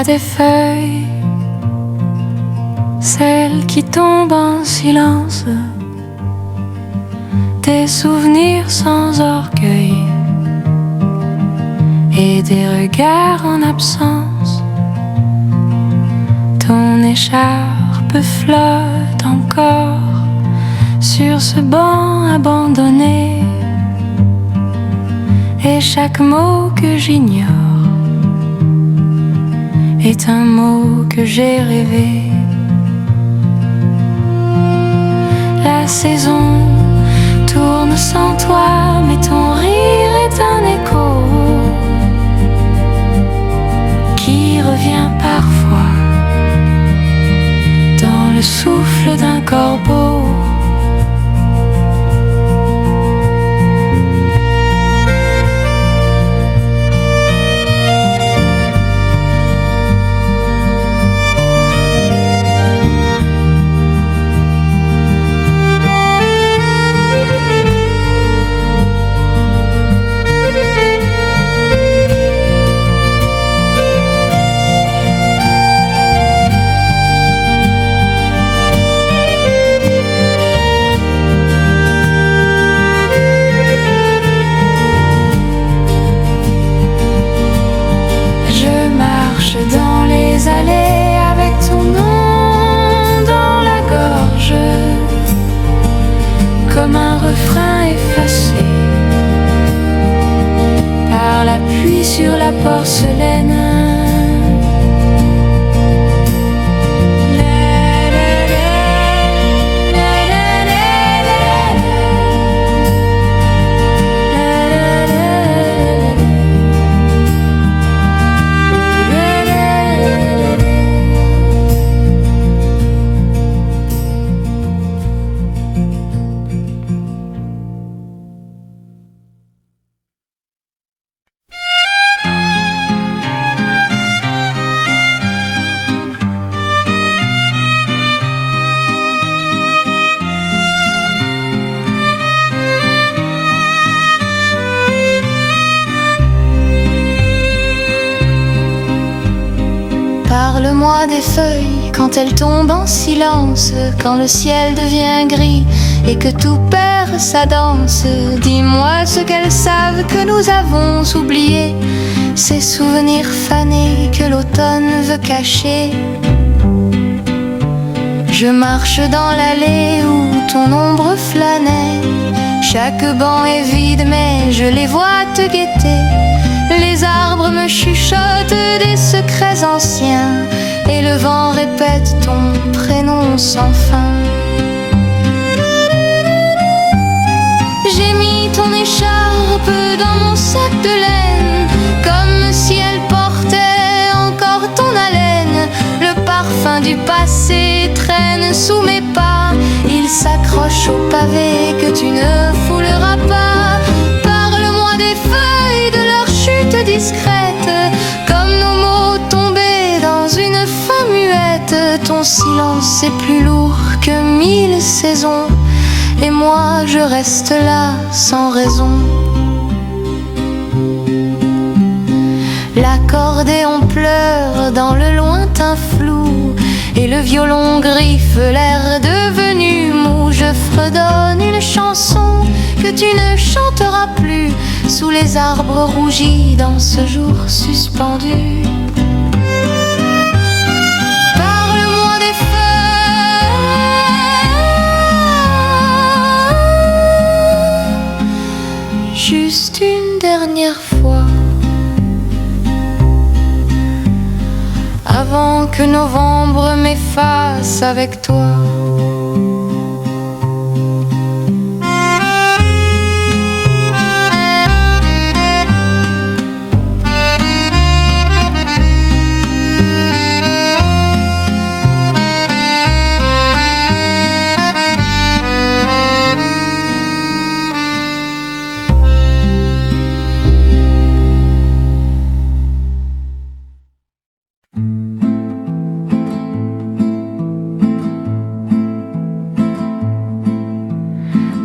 des feuilles, celles qui tombent en silence, des souvenirs sans orgueil et des regards en absence. Ton écharpe flotte encore sur ce banc abandonné, et chaque mot que j'ignore est un mot que j'ai rêvé. La saison tourne sans toi, mais ton rire est un écho qui revient parfois dans le souffle d'un corbeau. Comme un refrain effacé par la pluie sur la porcelaine. Parle-moi des feuilles quand elles tombent en silence, quand le ciel devient gris et que tout perd sa danse. Dis-moi ce qu'elles savent que nous avons oublié, ces souvenirs fanés que l'automne veut cacher. Je marche dans l'allée où ton ombre flânait, chaque banc est vide mais je les vois te guetter. Les arbres me chuchotent des secrets anciens et le vent répète ton prénom sans fin. J'ai mis ton écharpe dans mon sac de laine, comme si elle portait encore ton haleine. Le parfum du passé traîne sous mes pas, il s'accroche au pavé que tu ne fouleras pas. Parle-moi des feuilles, de leur chute discrète, comme nos mots tombés dans une fin muette. Ton silence est plus lourd que 1000 saisons, et moi je reste là sans raison. L'accordéon pleure dans le lointain flou, et le violon griffe l'air devenu mou. Je fredonne une chanson que tu ne chanteras plus sous les arbres rougis dans ce jour suspendu. Parle-moi des feuilles, juste une dernière fois, avant que novembre m'efface avec toi.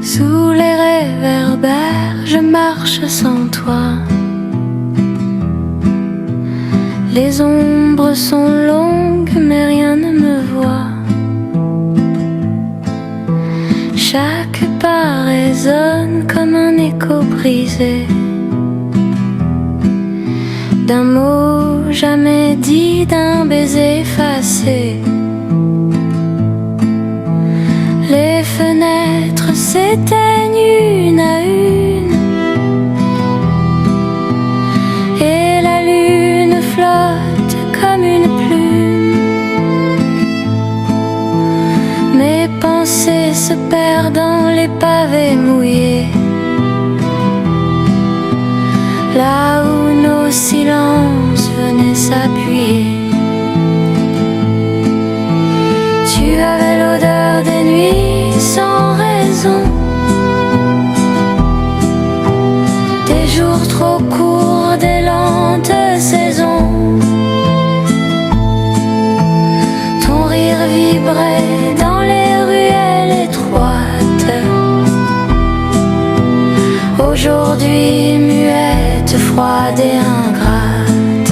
Sous les réverbères, je marche sans toi. Les ombres sont longues mais rien ne me voit. Chaque pas résonne comme un écho brisé d'un mot jamais dit, d'un baiser effacé. Les fenêtres s'éteignent une à une et la lune flotte comme une plume. Mes pensées se perdent dans les pavés mouillés, là où nos silences venaient s'appuyer. Tu avais l'odeur des nuits sans raison, des jours trop courts, des lentes saisons. Ton rire vibrait dans les ruelles étroites. Aujourd'hui muette, froide et ingrate.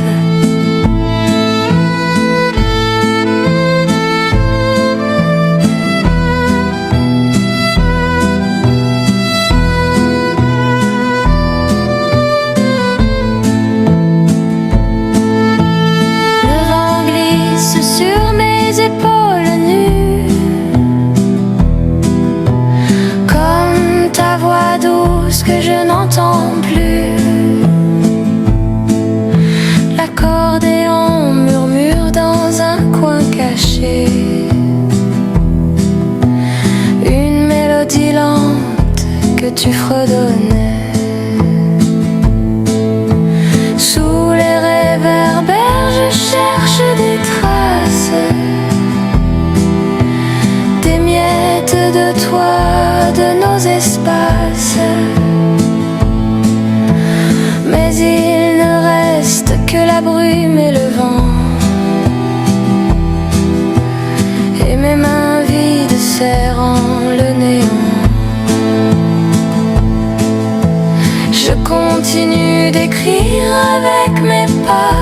Le vent glisse sur mes épaules nues, comme ta voix douce que je n'entends plus. L'accordéon murmure dans un coin caché une mélodie lente que tu fredonnais. Sous les réverbères je cherche des traces, des miettes de toi, de nos espaces. Mais il ne reste que la brume et le vent, et mes mains vides serrant le néant. Je continue d'écrire avec mes pas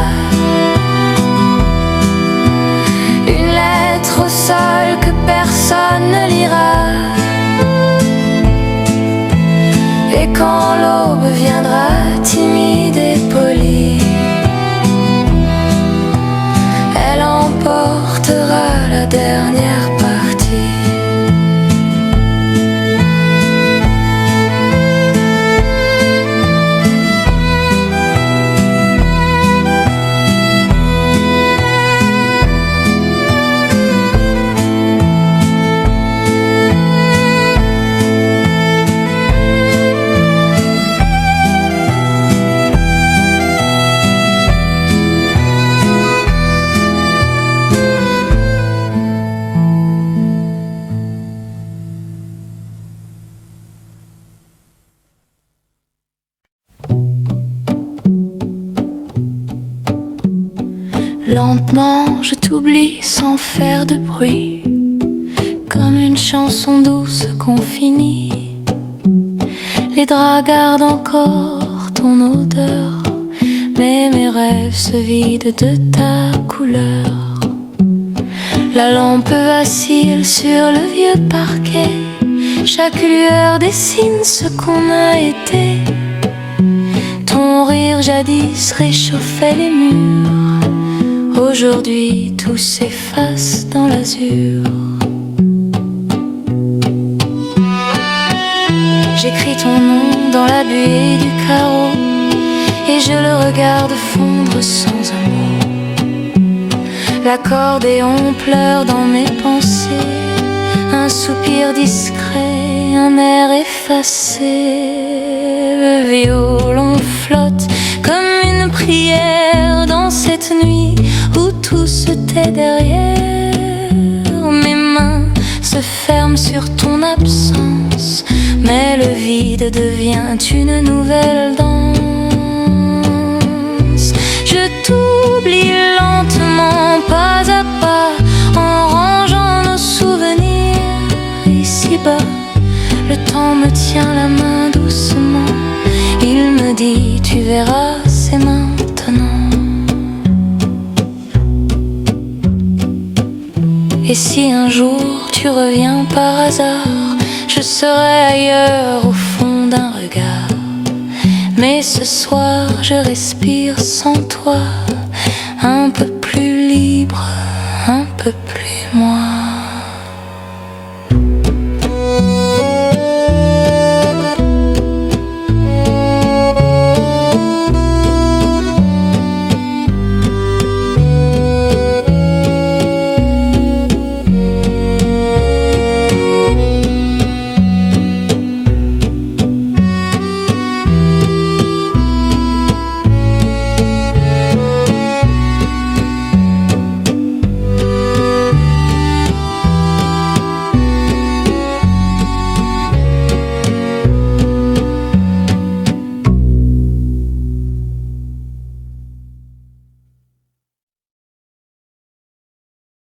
une lettre au sol que personne ne lira. Et quand l'aube viendra, timide et polie, elle emportera la dernière partie. Lentement, je t'oublie sans faire de bruit, comme une chanson douce qu'on finit. Les draps gardent encore ton odeur, mais mes rêves se vident de ta couleur. La lampe vacille sur le vieux parquet, chaque lueur dessine ce qu'on a été. Ton rire jadis réchauffait les murs, aujourd'hui tout s'efface dans l'azur. J'écris ton nom dans la buée du carreau et je le regarde fondre sans un mot. L'accordéon pleure dans mes pensées, un soupir discret, un air effacé. Le violon flotte comme une prière dans cette nuit où tout se tait derrière. Mes mains se ferment sur ton absence, mais le vide devient une nouvelle danse. Je t'oublie lentement, pas à pas, en rangeant nos souvenirs ici-bas. Le temps me tient la main doucement, il me dit tu verras, c'est maintenant. Et si un jour tu reviens par hasard, je serai ailleurs au fond d'un regard. Mais ce soir je respire sans toi, un peu plus libre, un peu plus moi.